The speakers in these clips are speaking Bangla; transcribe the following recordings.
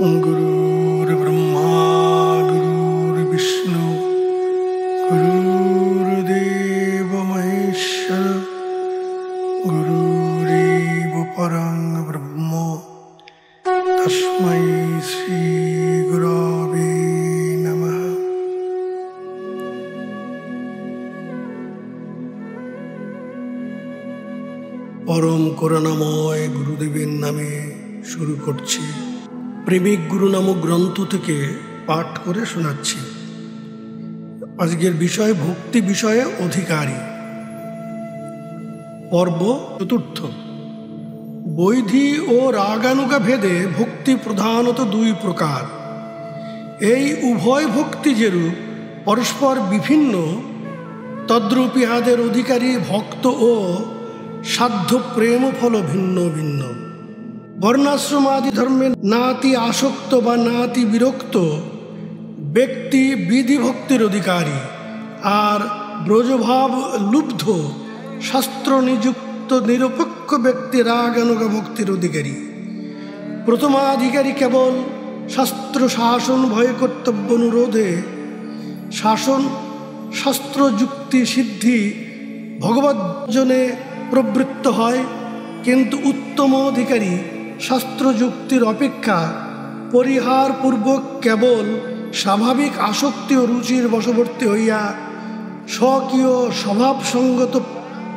गुरुर्ब्रह्मा गुरुर्विष्णु गुरुर्देव महेश्वर गुरुरेव परं ब्रह्म तस्मै श्री गुरवे नमः। परम করুণাময় গুরুদেবের নামে শুরু করছি। প্রেমিক গুরু নামক গ্রন্থ থেকে পাঠ করে শোনাচ্ছি। আজকের বিষয় ভক্তি বিষয়ে অধিকারী, পর্ব চতুর্থ। বৈধি ও রাগানুগা ভেদে ভক্তি প্রধানত দুই প্রকার। এই উভয় ভক্তি যেরূপ পরস্পর বিভিন্ন, তদ্রূপ ইহাদের অধিকারী ভক্ত ও সাধ্য প্রেম ফল ভিন্ন ভিন্ন। বর্ণাশ্রমাদি ধর্মে নাতি আসক্ত বা নাতি বিরক্ত ব্যক্তি বিধি ভক্তির অধিকারী, আর ব্রজভাব লুব্ধ শাস্ত্র নিযুক্ত নিরপেক্ষ ব্যক্তি রাগানুগা ভক্তির অধিকারী। প্রথমাধিকারী কেবল শাস্ত্র শাসন ভয় কর্তব্য অনুরোধে শাসন শাস্ত্র যুক্তি সিদ্ধি ভগবজ্জনে প্রবৃত্ত হয়, কিন্তু উত্তম অধিকারী শাস্ত্র যুক্তির অপেক্ষা পরিহারপূর্বক কেবল স্বাভাবিক আসক্তি ও রুচির বশবর্তী হইয়া স্বকীয় স্বভাবসঙ্গত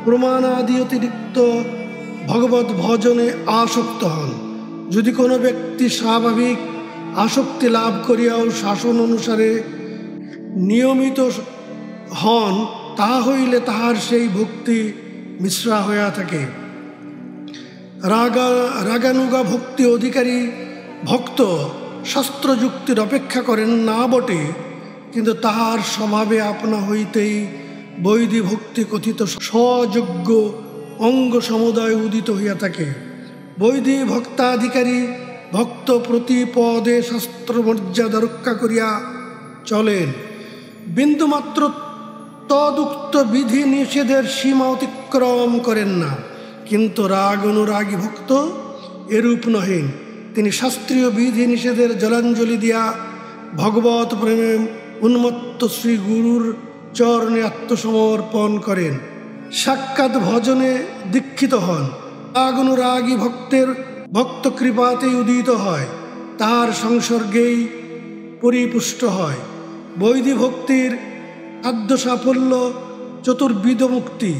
প্রমাণাদি অতিরিক্ত ভগবত ভজনে আসক্ত হন। যদি কোনো ব্যক্তি স্বাভাবিক আসক্তি লাভ করিয়াও শাসন অনুসারে নিয়মিত হন, তাহা হইলে তাহার সেই ভক্তি মিশ্রা হইয়া থাকে। রাগানুগা ভক্তি অধিকারী ভক্ত শাস্ত্র যুক্তির অপেক্ষা করেন না বটে, কিন্তু তাহার স্বভাবে আপনা হইতেই বৈধি ভক্তি কথিত স্বযোগ্য অঙ্গ সমুদায় উদিত হইয়া থাকে। বৈধি ভক্তাধিকারী ভক্ত প্রতি পদে শাস্ত্র মর্যাদা রক্ষা করিয়া চলেন, বিন্দুমাত্র তদুক্ত বিধি নিষেধের সীমা অতিক্রম করেন না। কিন্তু রাগ অনুরাগী ভক্ত এরূপ নহেন। তিনি শাস্ত্রীয় বিধি নিষেধের জলাঞ্জলি দিয়া ভগবত প্রেমে উন্মত্ত শ্রী গুরুর চরণে আত্মসমর্পণ করেন, সাক্ষাৎ ভজনে দীক্ষিত হন। রাগ অনুরাগী ভক্তের ভক্ত কৃপাতেই উদিত হয়, তাহার সংসর্গেই পরিপুষ্ট হয়। বৈধি ভক্তির খাদ্য সাফল্য চতুর্বিধ মুক্তি।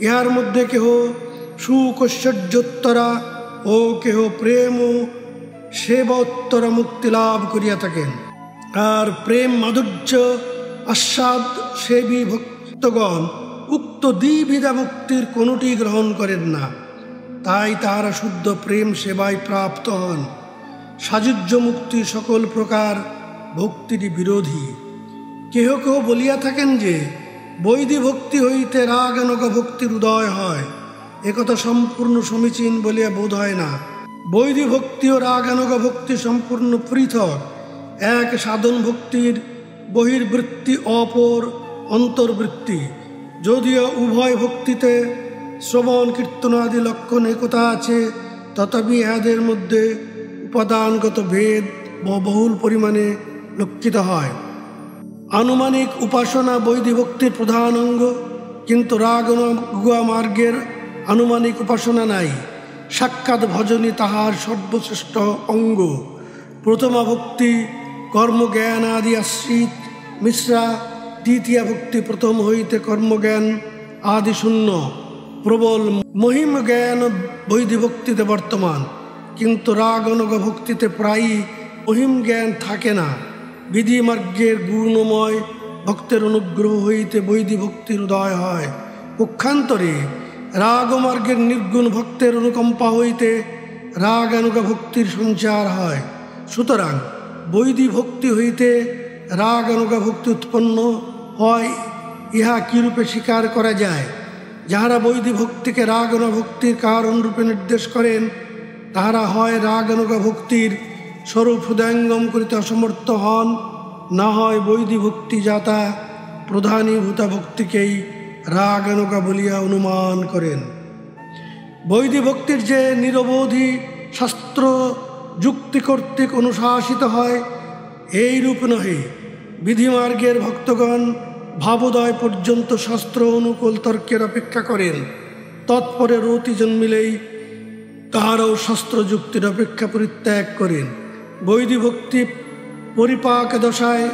ইহার মধ্যে কেহ সুখ ঐশ্বর্যোত্তরা ও কেহ প্রেম ও সেবোত্তরা মুক্তি লাভ করিয়া থাকেন। আর প্রেম মাধুর্য আস্বাদ সেবী ভক্তগণ উক্ত দ্বিবিধা মুক্তির কোনোটি গ্রহণ করেন না, তাই তাহারা শুদ্ধ প্রেম সেবায় প্রাপ্ত হন। সাযুজ্য মুক্তি সকল প্রকার ভক্তিরই বিরোধী। কেহ কেহ বলিয়া থাকেন যে বৈধি ভক্তি হইতে রাগানুগা ভক্তির উদয় হয়। একথা সম্পূর্ণ সমীচীন বলিয়া বোধ হয় না। বৈধি ভক্তি ও রাগানুগা ভক্তি সম্পূর্ণ পৃথক। এক সাধন ভক্তির বহির্বৃত্তি, অপর অন্তর্বৃত্তি। যদিও উভয় ভক্তিতে শ্রবণ কীর্তন আদি লক্ষণ একতা আছে, তথাপি ইহাদের মধ্যে উপাদানগত ভেদ বহুল পরিমাণে লক্ষিত হয়। আনুমানিক উপাসনা বৈধি ভক্তির প্রধান অঙ্গ, কিন্তু রাগানুগা মার্গের আনুমানিক উপাসনা নাই। সাক্ষাৎ ভজনই তাহার সর্বশ্রেষ্ঠ অঙ্গ। প্রথমা ভক্তি কর্মজ্ঞান আদি আশ্রিত মিশ্রা, দ্বিতীয় ভক্তি প্রথম হইতে কর্মজ্ঞান আদি শূন্য। প্রবল মহিম জ্ঞান বৈধি ভক্তিতে বর্তমান, কিন্তু রাগানুগা ভক্তিতে প্রায়ই মহিম জ্ঞান থাকে না। বিধি মার্গের গুণময় ভক্তের অনুগ্রহ হইতে বৈধি ভক্তির উদয় হয়। পক্ষান্তরে রাগমার্গের নির্গুণ ভক্তের অনুকম্পা হইতে রাগানুগা ভক্তির সঞ্চার হয়। সুতরাং বৈধি ভক্তি হইতে রাগানুগা ভক্তি উৎপন্ন হয়, ইহা কিরূপে স্বীকার করা যায়? যাহারা বৈধি ভক্তিকে রাগানুগা ভক্তির কারণরূপে নির্দেশ করেন, তাহারা হয় রাগানুগা ভক্তির স্বরূপ হৃদয়ঙ্গম করিতে অসমর্থ হন, না হয় বৈধি ভক্তি যাতা প্রধানীভূতা ভক্তিকেই রাগানুগা বলিয়া অনুমান করেন। বৈধি ভক্তির যে নিরবধি শাস্ত্র যুক্তি কর্তৃক অনুশাসিত হয়, এইরূপ নহে। বিধিমার্গের ভক্তগণ ভাবোদয় পর্যন্ত শাস্ত্র অনুকূল তর্কের অপেক্ষা করেন, তৎপরে রতি জন্মিলেই তাহারাও শাস্ত্র যুক্তির অপেক্ষা পরিত্যাগ করেন। বৈধি ভক্তি পরিপাক দশায়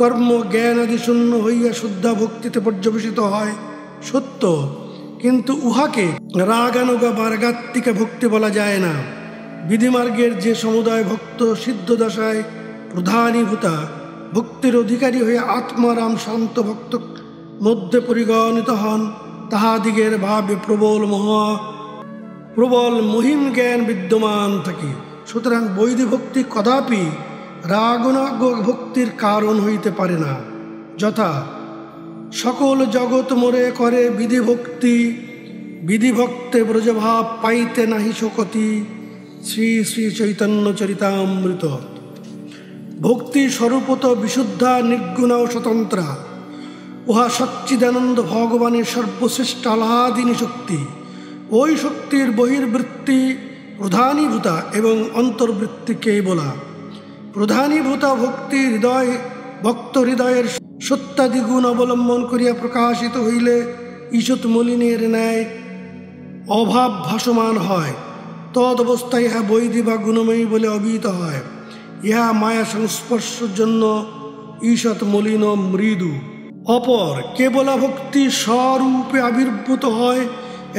কর্ম জ্ঞান আদি শূন্য হইয়া শুদ্ধা ভক্তিতে পর্যবেসিত হয় সত্য, কিন্তু উহাকে রাগানুগা বা রাগাত্মিকা ভক্তি বলা যায় না। বিধিমার্গের যে সমুদায় ভক্ত সিদ্ধ দশায় প্রধানীভূতা ভক্তির অধিকারী হয়ে আত্মারাম শান্ত ভক্ত মধ্যে পরিগণিত হন, তাহাদিগের ভাবে প্রবল মহিম জ্ঞান বিদ্যমান থাকে। সুতরাং বৈধি ভক্তি কদাপি রাগানুগ ভক্তির কারণ হইতে পারে না। যথা সকল জগৎ মোরে করে বিধিভক্তি, বিধিভক্তে ব্রজভাব পাইতে নাহি শোকতি। শ্রী শ্রী চৈতন্য চরিতামৃত। ভক্তি স্বরূপত বিশুদ্ধা নির্গুণা ও স্বতন্ত্রা। উহা সচ্চিদানন্দ ভগবানের সর্বশ্রেষ্ঠ আহ্লাদিনী শক্তি। ওই শক্তির বহির্বৃত্তি প্রধানীভূতা এবং অন্তর্বৃত্তি কেবলা। প্রধানীভূতা ভক্তি ভক্ত হৃদয়ের সত্যাদি গুণ অবলম্বন করিয়া প্রকাশিত হইলে ঈষৎ মলিনের ন্যায় অভাব ভাসমান হয়। তদ অবস্থায় ইহা বৈধি বা গুণময়ী বলে অভিহিত হয়। ইহা মায়া সংস্পর্শের জন্য ঈষৎ মলিন মৃদু। অপর কেবলা ভক্তি স্বরূপে আবির্ভূত হয়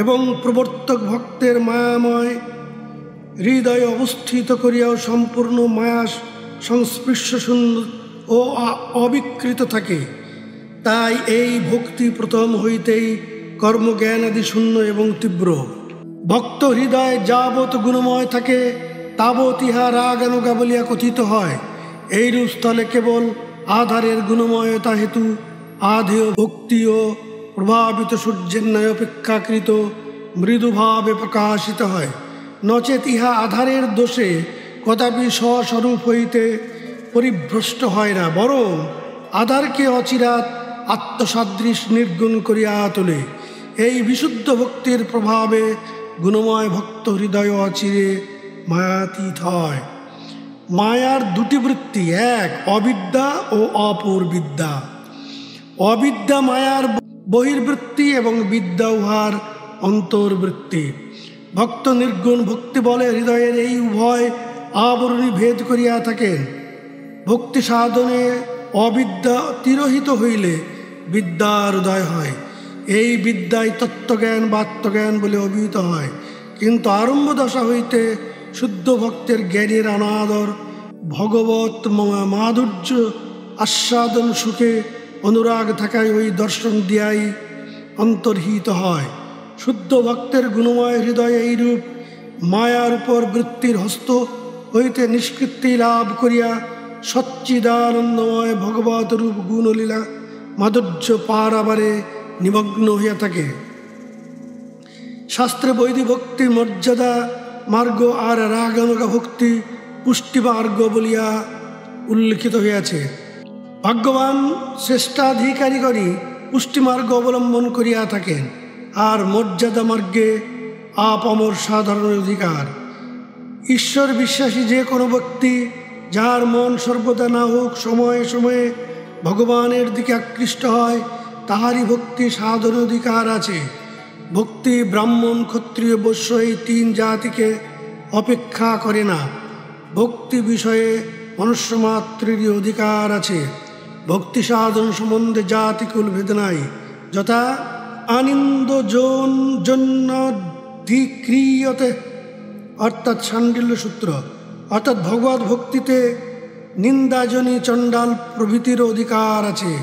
এবং প্রবর্তক ভক্তের মায়াময় হৃদয়ে অবস্থিত করিয়াও সম্পূর্ণ মায়া সংস্পৃশ্য শূন্য ও অবিকৃত থাকে। তাই এই ভক্তি প্রথম হইতেই কর্মজ্ঞান আদি শূন্য এবং তীব্র। ভক্ত হৃদয় যাবৎ গুণময় থাকে তাবৎ ইহা রাগানুগা বলিয়া কথিত হয়। এইরূপ স্থলে কেবল আধারের গুণময়তা হেতু আধেয় ভক্তিও প্রভাবিত সূর্যের ন্যায় অপেক্ষাকৃত মৃদুভাবে প্রকাশিত হয়। নচেত ইহা আধারের দোষে কদাপি স্বস্বরূপ হইতে পরিভ্রষ্ট হয় না, বরং আধারকে অচিরাৎ আত্মসাদৃশ নির্গুণ করিয়া তোলে। এই বিশুদ্ধ ভক্তির প্রভাবে গুণময় ভক্ত হৃদয় অচিরে মায়াতীত হয়। মায়ার দুটি বৃত্তি, এক অবিদ্যা ও অপর বিদ্যা। অবিদ্যা মায়ার বহির্বৃত্তি এবং বিদ্যা উহার অন্তর্বৃত্তি। ভক্ত নির্গুণ ভক্তি বলে হৃদয়ের এই উভয় আবরণী ভেদ করিয়া থাকেন। ভক্তি সাধনে অবিদ্যা তিরোহিত হইলে বিদ্যার উদয় হয়। এই বিদ্যায় তত্ত্বজ্ঞান বা আত্মজ্ঞান বলে অভিহিত হয়। কিন্তু আরম্ভ দশা হইতে শুদ্ধ ভক্তের জ্ঞানের অনাদর ভগবত মাধুর্য আস্বাদন সুখে অনুরাগ থাকায় ওই দর্শন দিয়াই অন্তর্হিত হয়। শুদ্ধ ভক্তের গুণময় হৃদয়ে এইরূপ মায়ার উপর বৃত্তির হস্ত হইতে নিষ্কৃতি লাভ করিয়া সচ্চিদানন্দময় ভগবত রূপ গুণলীলা মাধুর্য পারাবারে নিমগ্ন হইয়া থাকে। শাস্ত্রে বৈধি ভক্তি মর্যাদা মার্গ আর রাগানুগা ভক্তি পুষ্টি মার্গ বলিয়া উল্লিখিত হইয়াছে। ভাগ্যবান শ্রেষ্ঠাধিকারীগণই পুষ্টিমার্গ অবলম্বন করিয়া থাকেন, আর মর্যাদা মার্গে আপামর সাধারণ অধিকার। ঈশ্বর বিশ্বাসী যে কোনো ব্যক্তি, যার মন সর্বদা না হোক সময়ে সময়ে ভগবানের দিকে আকৃষ্ট হয়, তাহারই ভক্তি সাধন অধিকার আছে। ভক্তি ব্রাহ্মণ ক্ষত্রিয় বৈশ্য এই তিন জাতিকে অপেক্ষা করে না। ভক্তি বিষয়ে মনুষ্যমাত্রেরই অধিকার আছে। ভক্তি সাধন সম্বন্ধে জাতিকুল ভেদ নাই। যথা আনন্দ জন্যধিক্রিয়তে অর্থাৎ শাণ্ডিল্য সূত্র, অর্থাৎ ভগবত ভক্তিতে নিন্দাজনী চণ্ডাল প্রভৃতির অধিকার আছে।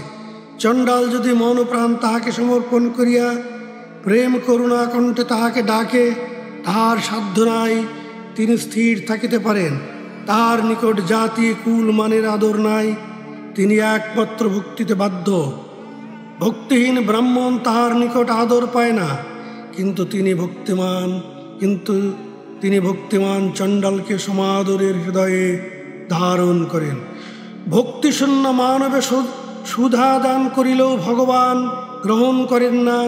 চণ্ডাল যদি মন প্রাণ তাহাকে সমর্পণ করিয়া প্রেম করুণা কণ্ঠে তাহাকে ডাকে, তাহার সাধ্য নাই, তিনি স্থির থাকিতে পারেন। তাহার নিকট জাতি কুল মানের আদর নাই, তিনি একমাত্র ভক্তিতে বাধ্য। ভক্তিহীন ব্রাহ্মণ তাহার নিকট আদর পায় না, কিন্তু তিনি ভক্তিমান চণ্ডালকে সমাদরের হৃদয়ে ধারণ করেন। ভক্তিশূন্য মানবে সুধা দান করিলেও ভগবান গ্রহণ করেন না,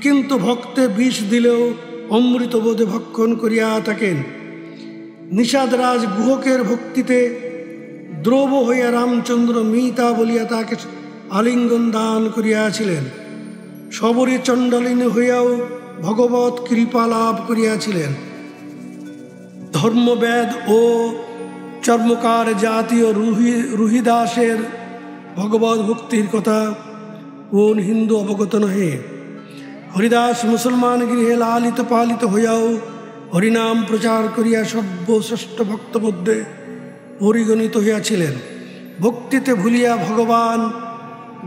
কিন্তু ভক্তে বিষ দিলেও অমৃতবোধে ভক্ষণ করিয়া থাকেন। নিষাদরাজ গুহকের ভক্তিতে দ্রব হইয়া রামচন্দ্র মিতা বলিয়া তাকে আলিঙ্গন দান করিয়াছিলেন। শবরী চণ্ডালিনী হইয়াও ভগবৎ কৃপা লাভ করিয়াছিলেন। ধর্মবেদ ও চর্মকার জাতীয় রুহিদাসের ভগবৎ ভক্তির কথা কোন হিন্দু অবগত নহে? হরিদাস মুসলমান গৃহে লালিত পালিত হইয়াও হরিনাম প্রচার করিয়া সর্বশ্রেষ্ঠ ভক্ত মধ্যে পরিগণিত হইয়াছিলেন। ভক্তিতে ভুলিয়া ভগবান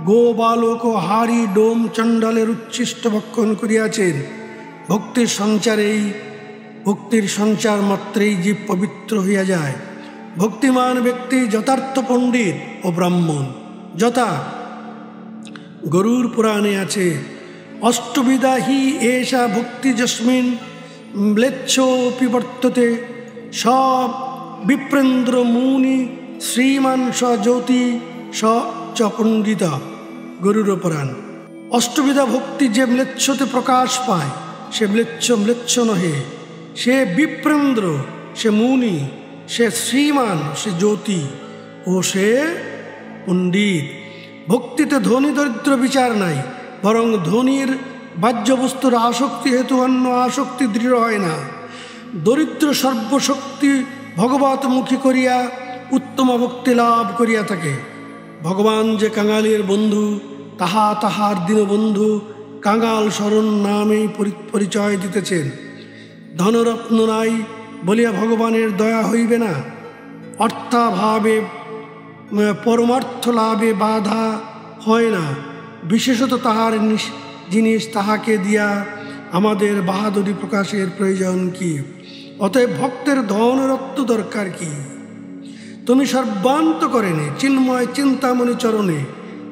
গো বালক ও হাড়ি ডোম চণ্ডালের উচ্ছিষ্ট ভক্ষণ করিয়াছেন। ভক্তির সঞ্চার মাত্রেই জীব পবিত্র হইয়া যায়। ভক্তিমান ব্যক্তি যথার্থ পণ্ডিত ও ব্রাহ্মণ, যথা গরুর পুরাণে আছে, অষ্টবিধা হি এষা ভক্তি যস্মিন ম্লেচ্ছোপি বর্ততে সব বিপ্রেন্দ্র মুনি শ্রীমান স জ্যোতি স চ পণ্ডিতা। গরুর পুরাণ। অষ্টবিধা ভক্তি যে ম্লেচ্ছতে প্রকাশ পায় সে ম্লেচ্ছ নহে, সে বিপ্রেন্দ্র, সে মুনি, সে শ্রীমান, সে জ্যোতি ও সে পণ্ডিত। ভক্তিতে ধনী দরিদ্র বিচার নাই, বরং ধনীর বাহ্যবস্তুর আসক্তি হেতু অন্য আসক্তি দৃঢ় হয় না। দরিদ্র সর্বশক্তি ভগবতমুখী করিয়া উত্তম ভক্তি লাভ করিয়া থাকে। ভগবান যে কাঙালের বন্ধু, তাহা তাহার দীনবন্ধু কাঙাল শরণ নামেই পরিচয় দিতেছেন। ধনরত্ন নাই বলিয়া ভগবানের দয়া হইবে না। অর্থাভাবে পরমার্থ লাভে বাধা হয় না। বিশেষত তাহার জিনিস তাহাকে দিয়া আমাদের বাহাদুরি প্রকাশের প্রয়োজন কি? অতএব ভক্তের ধনরত্ন দরকার কি? তুমি সর্বান্ত করেনি চিন্ময় চিন্তামণি চরণে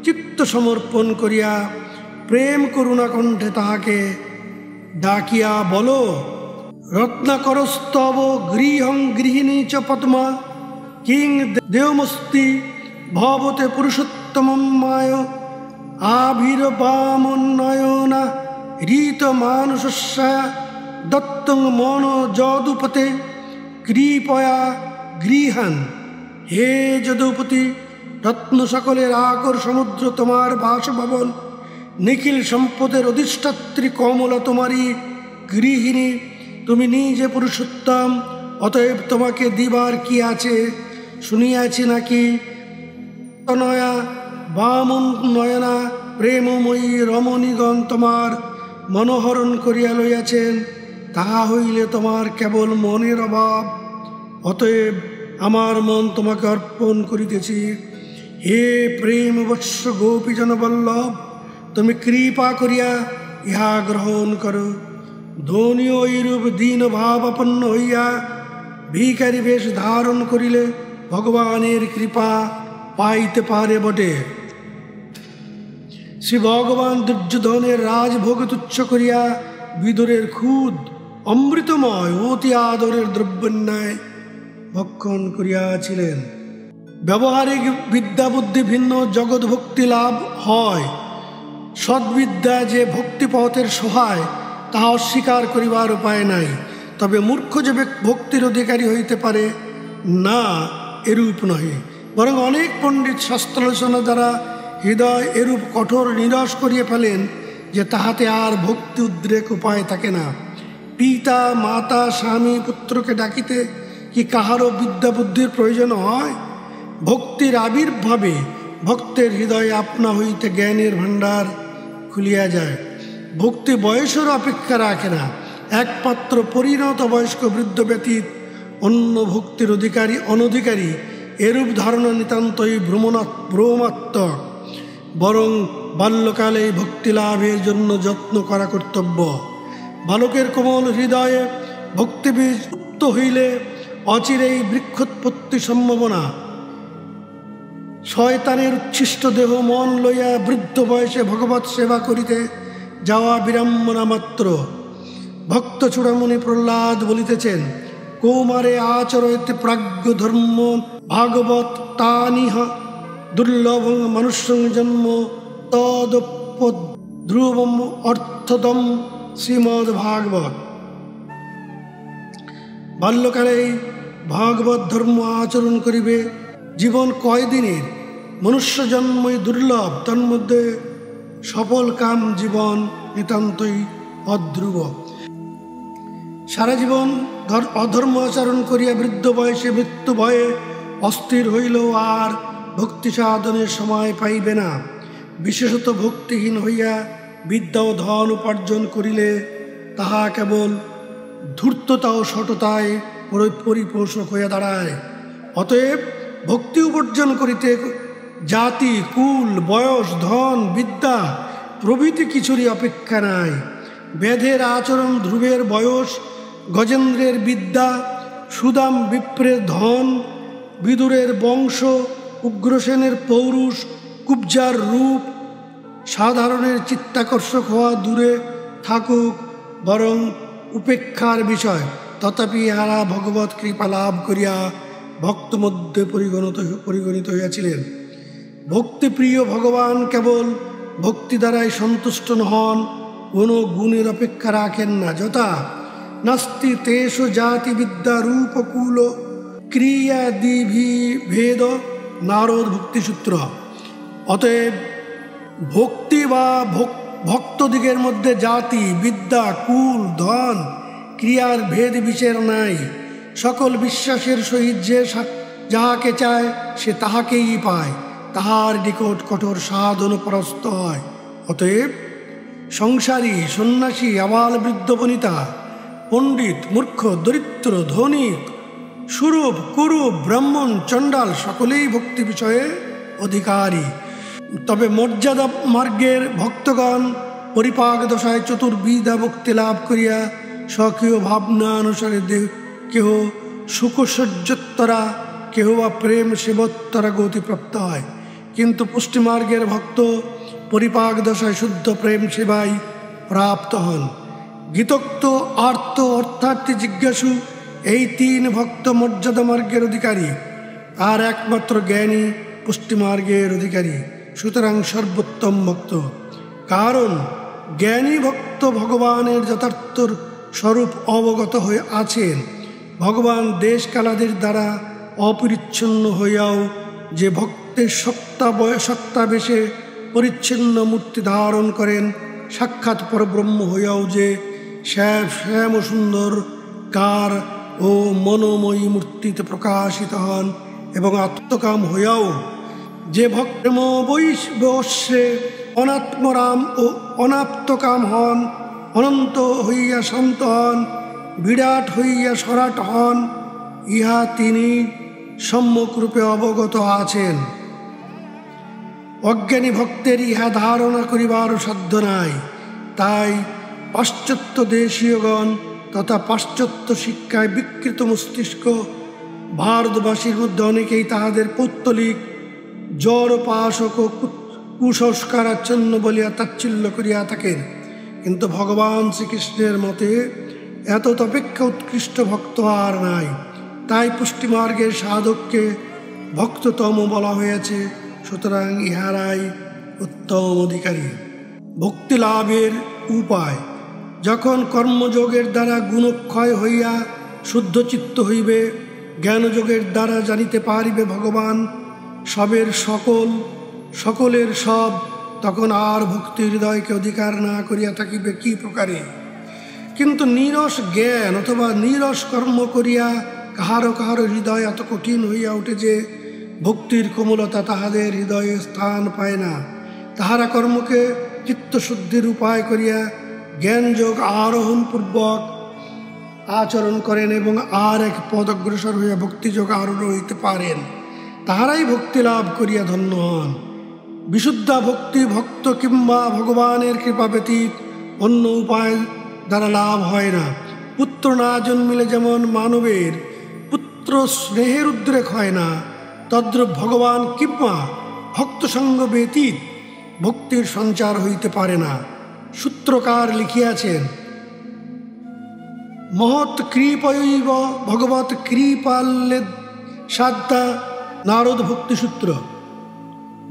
চিত্ত সমর্পণ করিয়া প্রেম করুণা কণ্ঠে তাহাকে ডাকিয়া বলো, রত্নাকরস্তব গৃহং গৃহিণী চ পদ্মা কিং দেবমস্তি ভবতে পুরুষোত্তমায় আবির্বামনয়না রীত মানুষস্যা দত্তং মন যদুপতে কৃপয়া গৃহান। হে যদুপতি, রত্ন সকলের আকর সমুদ্র তোমার বাসভবন, নিখিল সম্পদের অধিষ্ঠাত্রী কমলা তোমারই গৃহিণী। তুমি নিজে পুরুষোত্তম, অতএব তোমাকে দিবার কি আছে? শুনিয়াছি নাকি তনয়া বামন নয়না প্রেমময়ী রমণীগণ তোমার মনোহরণ করিয়া লইয়াছেন, তাহা হইলে তোমার কেবল মনের অভাব। অতএব আমার মন তোমাকে অর্পণ করিতেছি। হে প্রেম বৎস গোপীজন বল্লভ, তুমি কৃপা করিয়া ইহা গ্রহণ করো। ধনী ঐরূপ দীন ভাবাপন্ন হইয়া ভিখারি বেশ ধারণ করিলে ভগবানের কৃপা পাইতে পারে বটে। শ্রী ভগবান দুর্যোধনের রাজভোগ তুচ্ছ করিয়া বিদুরের খুদ অমৃতময় অতি আদরের দ্রব্যান্যায় ভক্ষণ করিয়াছিলেন। ব্যবহারিক বিদ্যা বুদ্ধি ভিন্ন জগৎ ভক্তি লাভ হয়। সদ্বিদ্যা যে ভক্তিপথের সহায় তাহা অস্বীকার করিবার উপায় নাই। তবে মূর্খ যে ভক্তির অধিকারী হইতে পারে না, এরূপ নহে। বরং অনেক পণ্ডিত শাস্ত্রালোচনা দ্বারা হৃদয় এরূপ কঠোর নিরস করিয়া ফেলেন যে তাহাতে আর ভক্তি উদ্রেক উপায় থাকে না। পিতা মাতা স্বামী পুত্রকে ডাকিতে কি কাহারও বিদ্যা বুদ্ধির প্রয়োজন হয়? ভক্তির আবির্ভাবে ভক্তের হৃদয়ে আপনা হইতে জ্ঞানের ভাণ্ডার খুলিয়া যায়। ভক্তি বয়সের অপেক্ষা রাখে না। একমাত্র পরিণত বয়স্ক বৃদ্ধ ব্যতীত অন্য ভক্তির অনধিকারী এরূপ ধারণা নিতান্তই ভ্রমাত্মক। বরং বাল্যকালেই ভক্তি লাভের জন্য যত্ন করা কর্তব্য। বালকের কোমল হৃদয়ে ভক্তিবীজ উক্ত হইলে অচিরেই বৃক্ষোৎপত্তি সম্ভাবনা। শয়তানের উচ্ছিষ্ট দেহ মন লইয়া বৃদ্ধ বয়সে ভগবৎ সেবা করিতে যাওয়া বিড়ম্বনা মাত্র। ভক্ত চূড়ামণি প্রহ্লাদ বলিতেছেন, কৌমারে আচরয়তে প্রাজ্ঞ ধর্ম ভাগবত তানিহ দুর্লভং মনুষ্যং জন্ম তদপ্যধ্রুবম অর্থদম শ্রীমদ্ ভাগবত। বাল্যকালেই ভাগবত ধর্ম আচরণ করিবে। জীবন কয়দিনের, মনুষ্য জন্মই দুর্লভ, তন্মধ্যে সফল কাম জীবন নিতান্তই অধ্রুব। সারা জীবন অধর্ম আচরণ করিয়া বৃদ্ধ বয়সে মৃত্যু ভয়ে অস্থির হইলেও আর ভক্তি সাধনের সময় পাইবে না। বিশেষত ভক্তিহীন হইয়া বিদ্যা ও ধন উপার্জন করিলে তাহা কেবল ধূর্ততা ও সততায় পরিপোষক হইয়া দাঁড়ায়। অতএব ভক্তি উপার্জন করিতে জাতি, কুল, বয়স, ধন, বিদ্যা প্রভৃতি কিছুরই অপেক্ষা নাই। বেদের আচরণ, ধ্রুবের বয়স, গজেন্দ্রের বিদ্যা, সুদাম বিপ্রের ধন, বিদুরের বংশ, উগ্রসেনের পৌরুষ, কুব্জার রূপ সাধারণের চিত্তাকর্ষক হওয়া দূরে থাকুক, বরং উপেক্ষার বিষয়। তথাপি ইহারা ভগবত কৃপা লাভ করিয়া ভক্ত মধ্যে পরিগণিত হইয়াছিলেন। ভক্তিপ্রিয় ভগবান কেবল ভক্তি দ্বারাই সন্তুষ্ট নহন, কোনো গুণের অপেক্ষা রাখেন না। যথা নাস্তি তেষু জাতি বিদ্যা রূপ কুল ক্রিয়াদিভি ভেদ, নারদ ভক্তিসূত্র। অতএব ভক্তি বা ভক্তদিগের মধ্যে জাতি, বিদ্যা, কুল, ধন, ক্রিয়ার ভেদ বিচার নাই। সকল বিশ্বাসের সহিত যে যাহাকে চায় সে তাহাকেই পায়, তাহার নিকট কঠোর সাধন পরাস্ত হয়। অতএব সংসারী, সন্ন্যাসী, আবাল বৃদ্ধ বনিতা, পণ্ডিত, মূর্খ, দরিদ্র, ধনিক, সুরূপ, কুরূপ, ব্রাহ্মণ, চণ্ডাল সকলেই ভক্তি বিষয়ে অধিকারী। তবে মর্যাদা মার্গের ভক্তগণ পরিপাক দশায় চতুর্বিধা ভক্তি লাভ করিয়া স্বকীয় ভাবনা অনুসারে কেহ সুখসহ্যোত্তরা, কেহ বা প্রেম সেবোত্তরা গতিপ্রাপ্ত হয়। কিন্তু পুষ্টিমার্গের ভক্ত পরিপাক দশায় শুদ্ধ প্রেম সেবায় প্রাপ্ত হন। গীতোক্ত, আর্ত, অর্থার্থী, জিজ্ঞাসু এই তিন ভক্ত মর্যাদা মার্গের অধিকারী, আর একমাত্র জ্ঞানী পুষ্টিমার্গের অধিকারী, সুতরাং সর্বোত্তম ভক্ত। কারণ জ্ঞানী ভক্ত ভগবানের যথার্থ স্বরূপ অবগত হয়ে আছেন। ভগবান দেশকালাদের দ্বারা অপরিচ্ছন্ন হইয়াও যে ভক্তের সত্তাবেশে পরিচ্ছন্ন মূর্তি ধারণ করেন, সাক্ষাৎ পরব্রহ্ম হইয়াও যে শ্যাম সুন্দর কার ও মনোময়ী মূর্তিতে প্রকাশিত হন, এবং আত্মকাম হইয়াও যে ভক্তম বৈশ্বে অনাত্মরাম ও অনাপ্তকাম হন, অনন্ত হইয়া শান্ত হন, বিরাট হইয়া সরাট হন, ইহা তিনি সম্যকরূপে অবগত আছেন। অজ্ঞানী ভক্তের ইহা ধারণা করিবার সাধ্য নাই। তাই পাশ্চাত্য দেশীয়গণ তথা পাশ্চাত্য শিক্ষায় বিকৃত মস্তিষ্ক ভারতবাসীর মধ্যে অনেকেই তাহাদের পৌত্তলিক জড়োপাসক ও কুসংস্কারাচ্ছন্ন বলিয়া তাচ্ছিল্য করিয়া থাকেন। কিন্তু ভগবান শ্রীকৃষ্ণের মতে এত অপেক্ষা উৎকৃষ্ট ভক্ত আর নাই। তাই পুষ্টিমার্গের সাধককে ভক্ততম বলা হয়েছে। সুতরাং ইহারাই উত্তম অধিকারী। ভক্তি লাভের উপায়: যখন কর্মযোগের দ্বারা গুণক্ষয় হইয়া শুদ্ধ চিত্ত হইবে, জ্ঞানযোগের দ্বারা জানিতে পারিবে ভগবান সবের সকলের সব, তখন আর ভক্তি হৃদয়কে অধিকার না করিয়া থাকিবে কি প্রকারে? কিন্তু নীরস জ্ঞান অথবা নীরস কর্ম করিয়া কাহারো কাহারো হৃদয় এত কঠিন হইয়া ওঠে যে ভক্তির কোমলতা তাহাদের হৃদয়ে স্থান পায় না। তাহারা কর্মকে চিত্তশুদ্ধির উপায় করিয়া জ্ঞানযোগ আরোহণপূর্বক আচরণ করেন এবং আর এক পদ অগ্রসর হইয়া ভক্তিযোগ আরোহণ হইতে পারেন। তাহারাই ভক্তি লাভ করিয়া ধন্য হন। বিশুদ্ধা ভক্তি ভক্ত কিংবা ভগবানের কৃপা ব্যতীত অন্য উপায় দ্বারা লাভ হয় না। পুত্র না জন্মিলে যেমন মানবের পুত্র স্নেহের উদ্রেক হয় না, তদ্রূপ ভগবান কিংবা ভক্ত সঙ্গ ব্যতীত ভক্তির সঞ্চার হইতে পারে না। সূত্রকার লিখিয়াছেন, মহৎ কৃপৈব ভগবত কৃপাল্লে সাধ্যা নারদ ভক্তিসূত্র।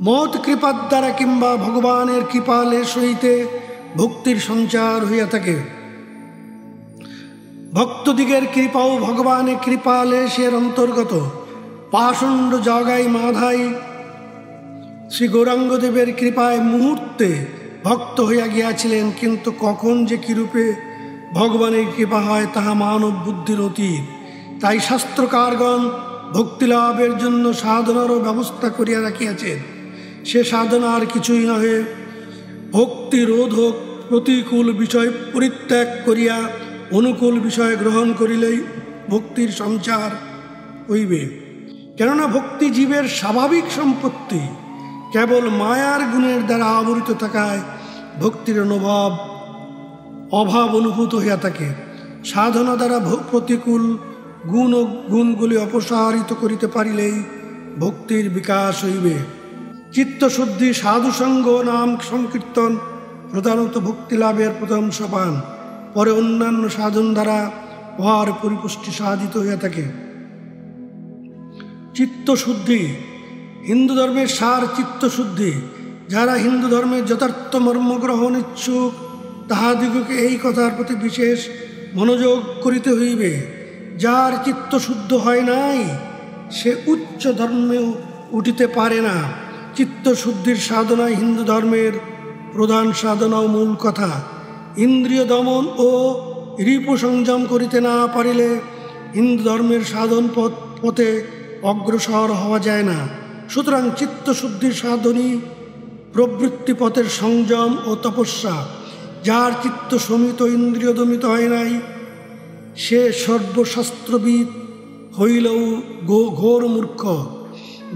মহৎ কৃপার দ্বারা কিংবা ভগবানের কৃপালেশ হইতে ভক্তির সঞ্চার হইয়া থাকে। ভক্তদিগের কৃপাও ভগবানের কৃপালেশের অন্তর্গত। পাষণ্ড জগাই মাধাই শ্রী গৌরাঙ্গদেবের কৃপায় মুহূর্তে ভক্ত হইয়া গিয়াছিলেন, কিন্তু কখন যে কিরূপে ভগবানের কৃপা হয় তাহা মানব বুদ্ধির অতীত। তাই শাস্ত্রকারগণ ভক্তিলাভের জন্য সাধনারও ব্যবস্থা করিয়া রাখিয়াছেন। সে সাধনা আর কিছুই নহে, ভক্তিরোধক প্রতিকূল বিষয় পরিত্যাগ করিয়া অনুকূল বিষয় গ্রহণ করিলেই ভক্তির সঞ্চার হইবে। কেননা ভক্তি জীবের স্বাভাবিক সম্পত্তি। কেবল মায়ার গুণের দ্বারা আবৃত থাকায় ভক্তির অভাব অনুভূত হইয়া থাকে। সাধনা দ্বারা প্রতিকূল গুণগুলি অপসারিত করিতে পারিলেই ভক্তির বিকাশ হইবে। চিত্তশুদ্ধি, সাধুসঙ্গ, নাম সংকীর্তন প্রধানত ভক্তি লাভের প্রথম সোপান। পরে অন্যান্য সাধন দ্বারা উহার পরিপুষ্টি সাধিত হইয়া থাকে। চিত্তশুদ্ধি, হিন্দু ধর্মের সার চিত্তশুদ্ধি। যারা হিন্দু ধর্মের যথার্থ মর্ম গ্রহণ ইচ্ছুক তাহাদিগকে এই কথার প্রতি বিশেষ মনোযোগ করিতে হইবে। যার চিত্ত শুদ্ধ হয় নাই সে উচ্চ ধর্মেও উঠিতে পারে না। চিত্তশুদ্ধির সাধনায় হিন্দু ধর্মের প্রধান সাধনা ও মূল কথা। ইন্দ্রিয় দমন ও রিপু সংযম করিতে না পারিলে হিন্দু ধর্মের সাধন পথে অগ্রসর হওয়া যায় না। সুতরাং চিত্তশুদ্ধির সাধনই প্রবৃত্তি পথের সংযম ও তপস্যা। যার চিত্ত শমিত, ইন্দ্রিয় দমিত হয় নাই সে সর্বশাস্ত্রবিদ হইলেও ঘোর মূর্খ।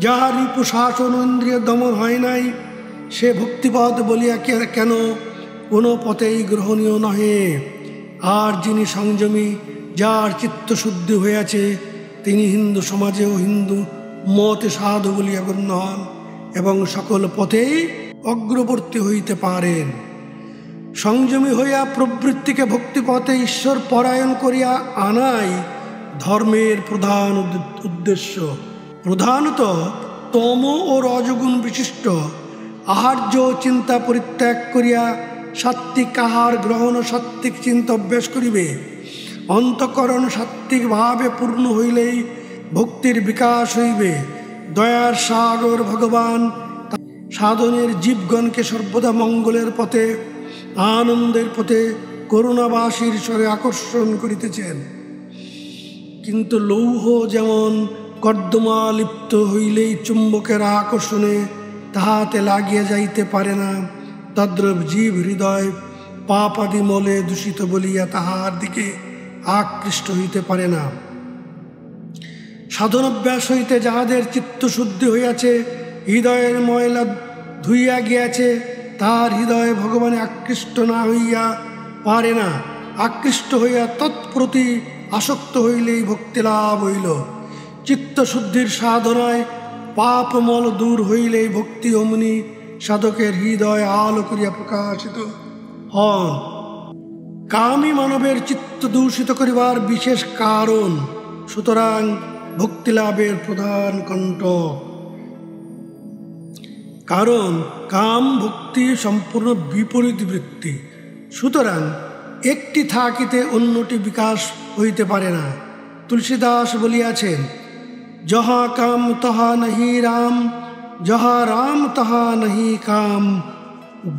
যাহার রিপু শাসন ও ইন্দ্রিয় দমন হয় নাই সে ভক্তিপথ বলিয়া কেন কোনো পথেই গ্রহণীয় নহে। আর যিনি সংযমী, যার চিত্তশুদ্ধি হইয়াছে, তিনি হিন্দু সমাজেও হিন্দু মতে সাধু বলিয়া গণ্য হন এবং সকল পথেই অগ্রবর্তী হইতে পারেন। সংযমী হইয়া প্রবৃত্তিকে ভক্তিপথে ঈশ্বর পরায়ণ করিয়া আনাই ধর্মের প্রধান উদ্দেশ্য। প্রধানত তম ও রজগুণ বিশিষ্ট আহার্য চিন্তা পরিত্যাগ করিয়া সাত্ত্বিক আহার গ্রহণ ও সাত্ত্বিক চিন্তা অভ্যাস করিবে। অন্তঃকরণ সাত্ত্বিক ভাবে পূর্ণ হইলেই ভক্তির বিকাশ হইবে। দয়ার সাগর ভগবান সাধনের জীবগণকে সর্বদা মঙ্গলের পথে, আনন্দের পথে, করুণাবাসীর স্বরে আকর্ষণ করিতেছেন। কিন্তু লৌহ যেমন কর্দমা লিপ্ত হইলেই চুম্বকের আকর্ষণে তাহাতে লাগিয়া যাইতে পারে না, তদ্রূপ জীব হৃদয় পাপাদি মলে দূষিত বলিয়া তাহার দিকে আকৃষ্ট হইতে পারে না। সাধনাভ্যাস হইতে যাহাদের চিত্তশুদ্ধি হইয়াছে, হৃদয়ের ময়লা ধুইয়া গিয়াছে, তাহার হৃদয়ে ভগবানে আকৃষ্ট না হইয়া পারে না। আকৃষ্ট হইয়া তৎপ্রতি আসক্ত হইলেই ভক্তি লাভ হইল। চিত্তশুদ্ধির সাধনায় পাপমল দূর হইলেই ভক্তি অমনি সাধকের হৃদয় আলো করিয়া প্রকাশিত হন। কামী মানবের চিত্ত দূষিত করিবার বিশেষ কারণ, সুতরাং ভক্তি লাভের প্রধান কণ্টক। কারণ কাম ভক্তি সম্পূর্ণ বিপরীত বৃত্তি, সুতরাং একটি থাকিতে অন্যটি বিকাশ হইতে পারে না। তুলসীদাস বলিয়াছেন, जहाँ काम तहाँ नहीं राम, जहाँ राम तहाँ नहीं काम,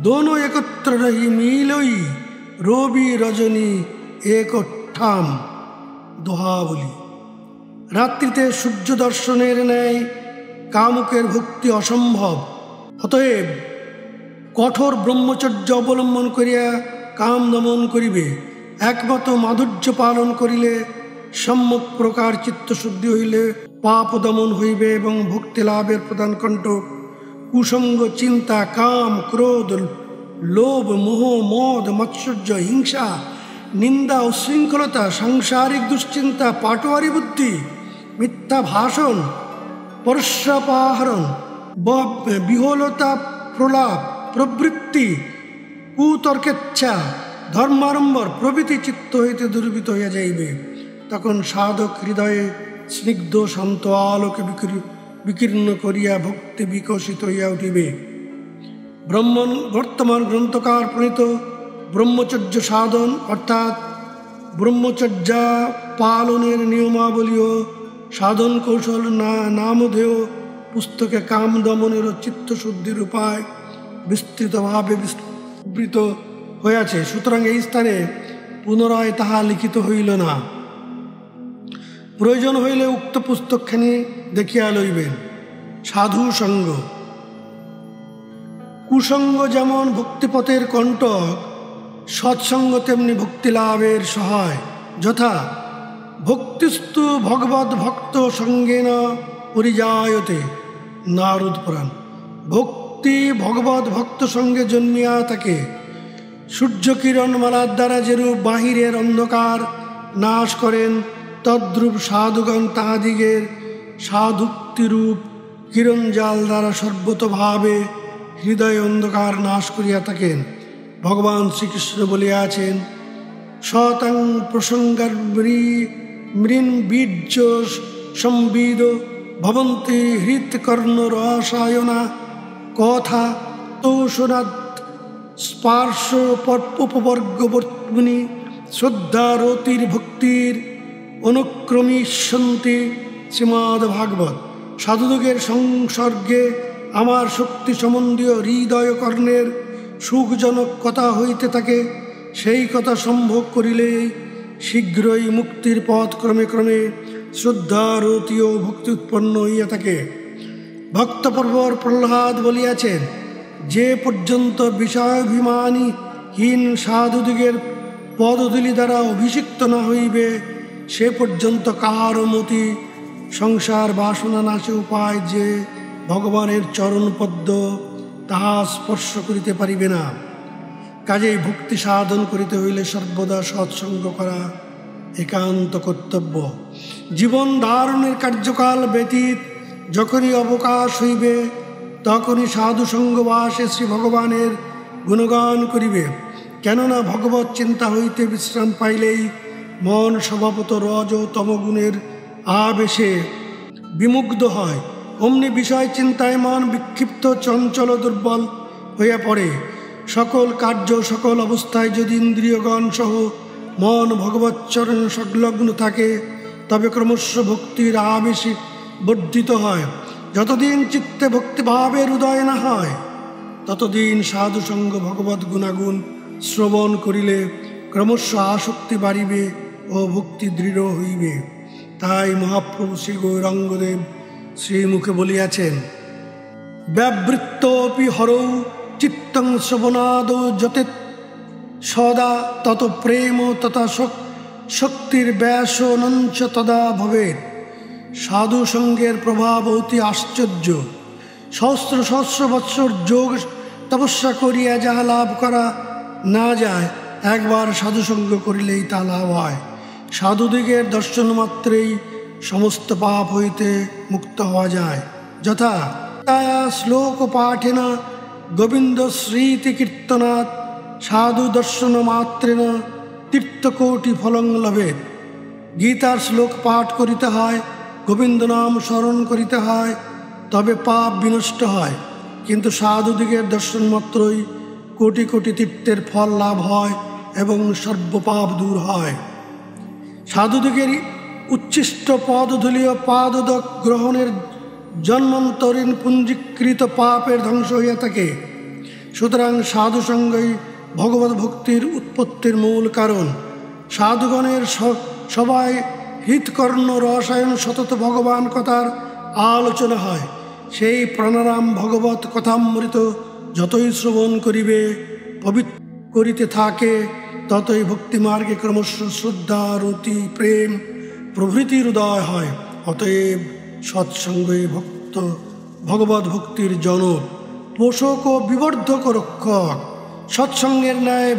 दोनों एकत्र नहीं मिलोई, রবি রজনী এক ঠাম। দোহা বলি। রাত্রিতে সূর্য দর্শনের ন্যায় কামুকের ভক্তি অসম্ভব। অতএব কঠোর ব্রহ্মচর্য অবলম্বন করিয়া কাম দমন করিবে। একমত মাধুর্য পালন করিলে, সম্যক প্রকার চিত্তশুদ্ধি হইলে পাপ দমন হইবে এবং ভক্তি লাভের প্রধান কণ্টক কুসঙ্গ, চিন্তা, কাম, ক্রোধ, লোভ, মোহ, মদ, মাৎসর্য, হিংসা, নিন্দা, উশৃঙ্খলতা, সাংসারিক দুশ্চিন্তা, পাটোয়ারি বুদ্ধি, মিথ্যা ভাষণ, পরস্যাপহরণ, বিহলতা, প্রলাপ, প্রবৃত্তি, কুতর্কেচ্ছা, ধর্মাড়ম্বর প্রভৃতি চিত্ত হইতে দুর্বৃত হইয়া যাইবে। তখন সাধক হৃদয়ে স্নিগ্ধ শান্ত আলোকে বিকীর্ণ করিয়া ভক্তি বিকশিত হইয়া উঠিবে। বর্তমান গ্রন্থকার প্রণীত ব্রহ্মচর্য সাধন অর্থাৎ ব্রহ্মচর্যা পালনের নিয়মাবলীও সাধন কৌশল নামধেয় পুস্তকে কাম দমনের ও চিত্তশুদ্ধির উপায় বিস্তৃতভাবে বিস্তৃত হইয়াছে। সুতরাং এই স্থানে পুনরায় তাহা লিখিত হইল না। প্রয়োজন হইলে উক্ত পুস্তকখানি দেখিয়া লইবেন। সাধু সঙ্গ। কুসঙ্গ যেমন ভক্তিপথের কণ্টক, সৎসঙ্গ তেমনি ভক্তিলাভের সহায়। যথা ভক্তিস্তু ভগবদ ভক্ত সঙ্গেন পরিজায়তে, নারদ পুরাণ। ভক্তি ভগবত ভক্ত সঙ্গে জন্মিয়া থাকে। সূর্যকিরণ মালার দ্বারা যেরূপ বাহিরের অন্ধকার নাশ করেন, তদ্রূপ সাধুগণ তাহাদিগের সাধুক্তিরূপ কিরণ জাল দ্বারা সর্বতভাবে হৃদয় অন্ধকার নাশ করিয়া থাকেন। ভগবান শ্রীকৃষ্ণ বলিয়াছেন, শতাং প্রসঙ্গার মৃণ বীর্য সংবিদ ভবন্তি হৃৎকর্ণ রসায়না কথা তোষণাদ স্পার্শ উপবর্গবর্তমনি শ্রদ্ধারতির ভক্তির অনুক্রমিষ্যন্তি। শ্রীমদ্ ভাগবত। সাধুযোগের সংসর্গে আমার শক্তি সম্বন্ধীয় হৃদয় কর্ণের সুখজনক কথা হইতে থাকে। সেই কথা সম্ভোগ করিলেই শীঘ্রই মুক্তির পথ ক্রমে ক্রমে শ্রদ্ধা রতি ও ভক্তি উৎপন্ন হইয়া থাকে। ভক্তপর্বর প্রহ্লাদ বলিয়াছেন, যে পর্যন্ত বিষয়াভিমানীহীন সাধুদিগের পদধূলি দ্বারা অভিষিক্ত না হইবে, সে পর্যন্ত কাহারও মতি সংসার বাসনা নাশে উপায় যে ভগবানের চরণপদ্ম তাহা স্পর্শ করিতে পারিবে না। কাজেই ভক্তি সাধন করিতে হইলে সর্বদা সৎসঙ্গ করা একান্ত কর্তব্য। জীবন ধারণের কার্যকাল ব্যতীত যখনই অবকাশ হইবে, তখনই সাধুসঙ্গ বাসে শ্রী ভগবানের গুণগান করিবে। কেননা ভগবত চিন্তা হইতে বিশ্রাম পাইলেই মন স্বভাবত রজ ও তমগুণের আবেশে বিমুগ্ধ হয়। অমনি বিষয় চিন্তায় মন বিক্ষিপ্ত, চঞ্চল, দুর্বল হইয়া পড়ে। সকল কার্য সকল অবস্থায় যদি ইন্দ্রিয়গণ সহ মন ভগবত চরণে সংলগ্ন থাকে, তবে ক্রমশ ভক্তির আবেশে বর্ধিত হয়। যতদিন চিত্তে ভক্তিভাবের উদয় না হয়, ততদিন সাধুসঙ্গ ভগবত গুণাগুণ শ্রবণ করিলে ক্রমশ আসক্তি বাড়িবে ও ভক্তি দৃঢ় হইবে। তাই মহাপ্রভু শ্রী গৌরাঙ্গদেব শ্রীমুখে বলিয়াছেন, ব্যাবৃত্তপি হরৌ চিত্তং শ্রবণাদ যতে সদা তত প্রেম তথা শক্তির ব্যাসনঞ্চ তদা ভবেৎ। সাধু সঙ্গের প্রভাব অতি আশ্চর্য। সহস্র সহস্র বৎসর যোগ তপস্যা করিয়া যাহা লাভ করা না যায়, একবার সাধুসঙ্গ করিলেই তা লাভ হয়। সাধুদিগের দর্শন মাত্রেই সমস্ত পাপ হইতে মুক্ত হওয়া যায়। যথা শ্লোক পাঠেন গোবিন্দ স্মৃতি কীর্তনাৎ সাধু দর্শন মাত্রেন তীর্থকোটি ফলং লভেৎ। গীতার শ্লোক পাঠ করিতে হয়, গোবিন্দ নাম স্মরণ করিতে হয়, তবে পাপ বিনষ্ট হয়। কিন্তু সাধুদিগের দর্শন মাত্রই কোটি কোটি তীর্থের ফল লাভ হয় এবং সর্বপাপ দূর হয়। সাধুদিগের উচ্ছিষ্ট পদধূলীয় পাদোদক গ্রহণের জন্মান্তরীণ পুঞ্জীকৃত পাপের ধ্বংস হইয়া থাকে। সুতরাং সাধুসঙ্গই ভগবত ভক্তির উৎপত্তির মূল কারণ। সাধুগণের সবাই হৃৎকর্ণ রসায়ন সতত ভগবান কথার আলোচনা হয়। সেই প্রাণারাম ভগবত কথামৃত যতই শ্রবণ করিবে, পবিত্র করিতে থাকে, ততই ভক্তিমার্গে ক্রমশ শ্রদ্ধা রতি প্রেম প্রভৃতির উদয় হয়। অতএব সৎসঙ্গই ভগবত ভক্তির জনক, পোষক ও বিবর্ধক রক্ষক। সৎসঙ্গের ন্যায়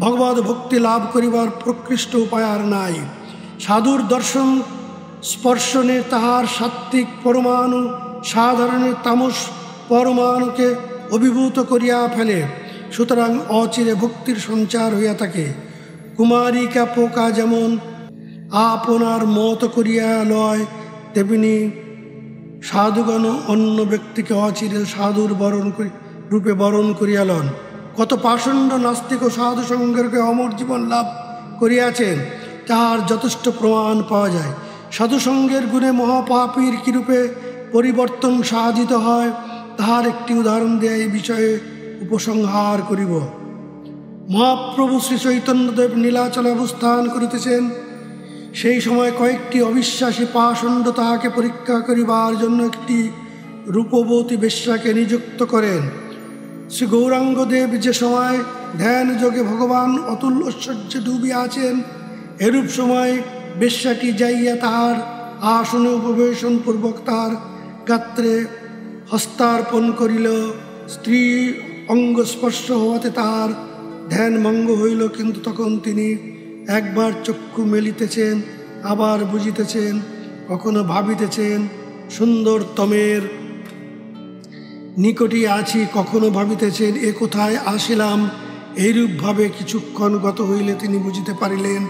ভগবত ভক্তি লাভ করিবার প্রকৃষ্ট উপায় আর নাই। সাধুর দর্শন স্পর্শনে তাহার সাত্ত্বিক পরমাণু সাধারণের তামস পরমাণুকে অভিভূত করিয়া ফেলে। সুতরাং অচিরে ভক্তির সঞ্চার হইয়া থাকে। কুমারিকা পোকা যেমন আপনার মত করিয়া লয়, তেমনি সাধুগণ অন্য ব্যক্তিকে অচিরে সাধুর রূপে বরণ করিয়া লন। কত পাষণ্ড নাস্তিক ও সাধু সঙ্গেরকে অমর জীবন লাভ করিয়াছেন তার যথেষ্ট প্রমাণ পাওয়া যায়। সাধুসঙ্গের গুণে মহাপাপীর কিরূপে পরিবর্তন সাধিত হয় তাহার একটি উদাহরণ দেয়া এই বিষয়ে উপসংহার করিব। মহাপ্রভু শ্রী চৈতন্যদেব নীলাচলে অবস্থান করিতেছেন। সেই সময় কয়েকটি অবিশ্বাসী পাষণ্ড তাহাকে পরীক্ষা করিবার জন্য একটি রূপবতী বেশ্যাকে নিযুক্ত করেন। শ্রী গৌরাঙ্গদেব যে সময় ধ্যান যোগে ভগবান অতুল ঐশ্বর্যে ডুবিয়া আছেন, এরূপ সময় বেশ্যাটি যাইয়া তাহার আসনে উপবেশন পূর্বক তাহার গাত্রে হস্তার্পণ করিল। স্ত্রী অঙ্গস্পর্শ হওয়াতে তাহার ধ্যান ভঙ্গ হইল, কিন্তু তখন তিনি একবার চক্ষু মেলিতেছেন, আবার বুঝিতেছেন, কখনো ভাবিতেছেন সুন্দরতমের নিকটই আছি, কখনো ভাবিতেছেন এ কোথায় আসিলাম। এইরূপভাবে কিছুক্ষণ গত হইলে তিনি বুঝিতে পারিলেন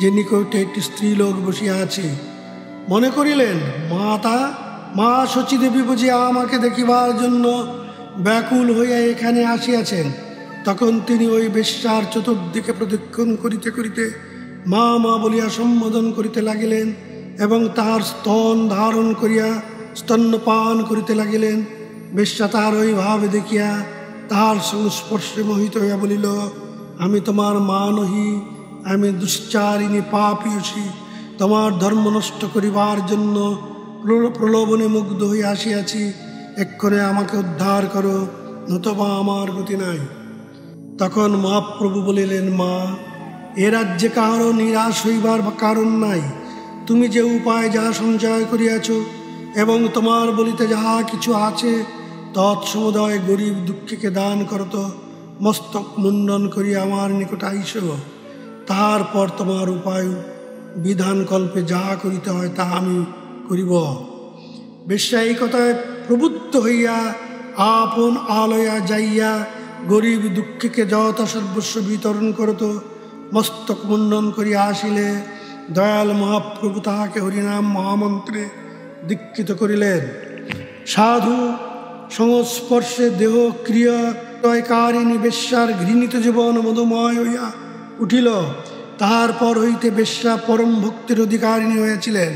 যে নিকটে একটি স্ত্রীলোক বসিয়া আছে। মনে করিলেন মা শচীদেবী বুঝিয়া আমাকে দেখিবার জন্য ব্যাকুল হইয়া এখানে আসিয়াছেন। তখন তিনি ওই বেশ্যার চতুর্দিকে প্রদক্ষিণ করিতে করিতে মা মা বলিয়া সম্বোধন করিতে লাগিলেন এবং তাহার স্তন ধারণ করিয়া স্তন্যপান করিতে লাগিলেন। বেশ্যা তাহার ওই ভাবে দেখিয়া তাহার সংস্পর্শে মোহিত হইয়া বলিল, আমি তোমার মা নহি, আমি দুশ্চারিণী পাপিয়সী, তোমার ধর্ম নষ্ট করিবার জন্য প্রলোভনে মুগ্ধ হইয়া আসিয়াছি। এক্ষণে আমাকে উদ্ধার করো, নতুবা আমার গতি নাই। তখন মহাপ্রভু বলিলেন, মা, এ রাজ্যে কাহারও নিরাশ হইবার কারণ নাই। তুমি যে উপায় যাহা সঞ্চয় করিয়াছ এবং তোমার বলিতে যাহা কিছু আছে তৎসমুদয় গরিব দুঃখীকে দান করত। মস্তক মুন্ডন করিয়া আমার নিকট আইস, তাহার পর তোমার উপায় বিধানকল্পে যাহা করিতে হয় তাহা আমি করিব। বেশ্যা এই কথায় প্রবুদ্ধ হইয়া আপন আলয়া যাইয়া গরিব দুঃখীকে যথা সর্বস্ব বিতরণ করত। মস্তক মুন্ডন করিয়া আসিলে দয়াল মহাপ্রভু তাহাকে হরিনাম মহামন্ত্রে দীক্ষিত করিলেন। সাধু সংস্পর্শে দেহ ক্রিয়াকারিণী বেশ্যার ঘৃণিত জীবন মধুময় হইয়া উঠিল। তাহার পর হইতে বেশ্যা পরম ভক্তির অধিকারিণী হইয়াছিলেন।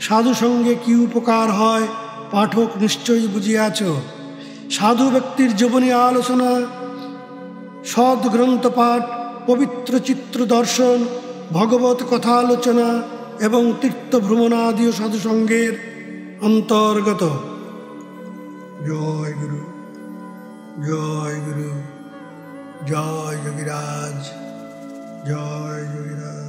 সাধু সঙ্গে কি উপকার হয় পাঠক নিশ্চয়ই বুঝিয়াছ। সাধু ব্যক্তির জীবনী আলোচনা, সদ্গ্রন্থ পাঠ, পবিত্র চিত্র দর্শন, ভগবত কথা আলোচনা এবং তীর্থ ভ্রমণাদিও সাধু সঙ্গের অন্তর্গত। জয় গুরু, জয় গুরু, জয় যোগীরাজ, জয় যোগীরাজ।